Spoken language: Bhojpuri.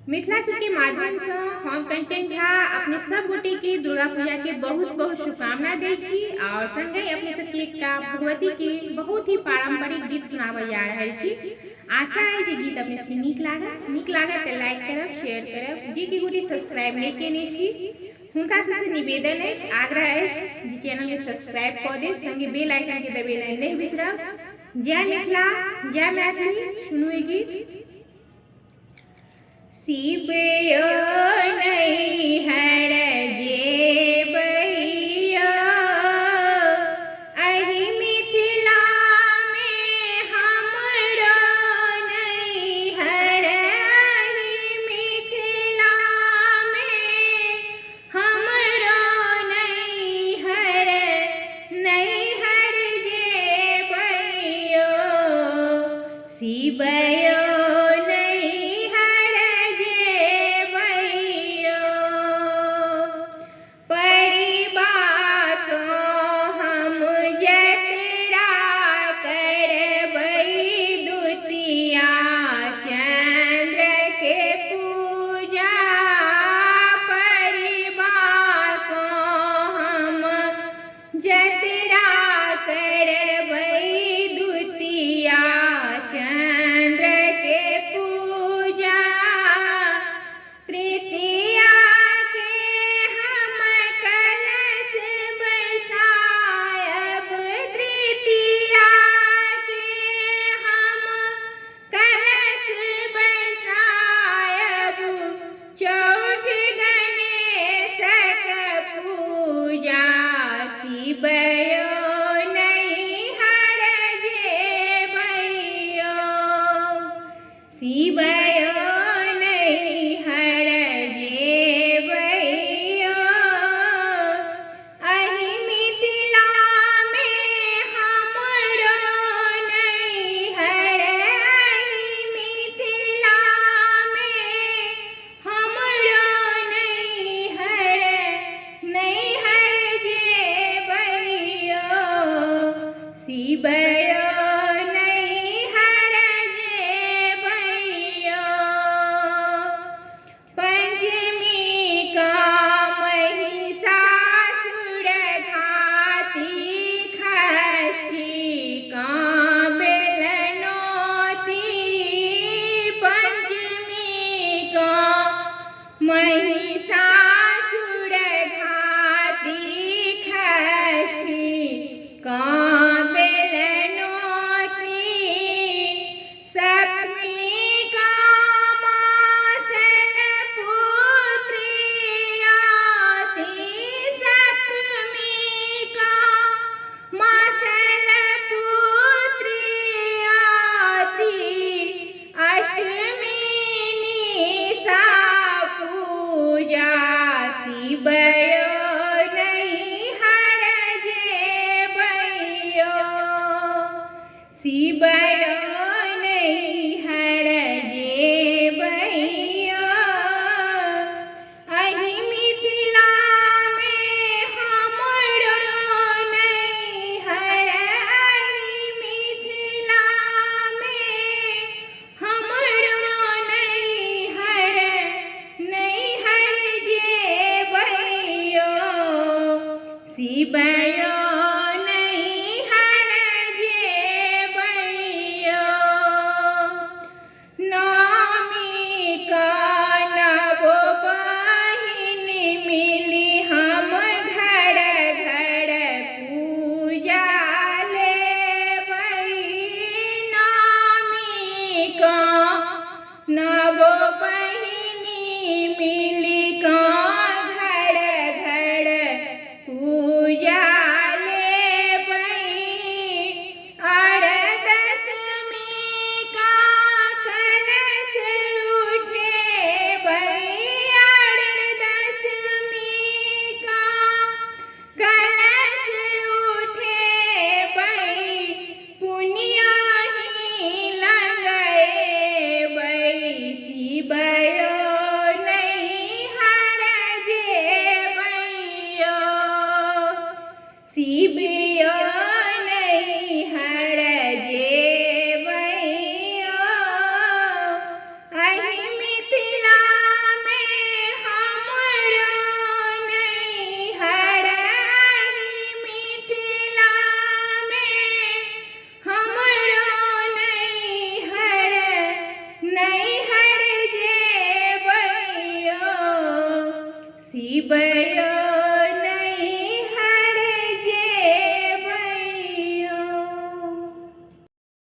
मिथिला सूत्र के माध्यम से हम कंचन झा अपने सब गोटे के दुर्गा पूजा के बहुत बहुत शुभकामना दै छी और संगे अपने सबके एकटा भगवती के बहुत ही पारंपरिक गीत सुनाबे जा रहल छी। आशा है जे गीत अपने सबके नीक लागत तो लाइक करब, शेयर करब। जे कि गोटे सब्सक्राइब नहीं केने छी हुनका सबसे निवेदन है, आग्रह है जे चैनल के सब्सक्राइब कऽ देब, संगे बेल आइकन के दबेनाइ नहीं बिसरब। जय मिथिला, जय मैथिली। सुनू गीत। शिवयो नैहर जेबैया, एहि मिथिला में हमरो नैहर, एहि मिथिला में हमरो नैहर, नैहर जेबैयो शिवयो शिवयो नैहर मैया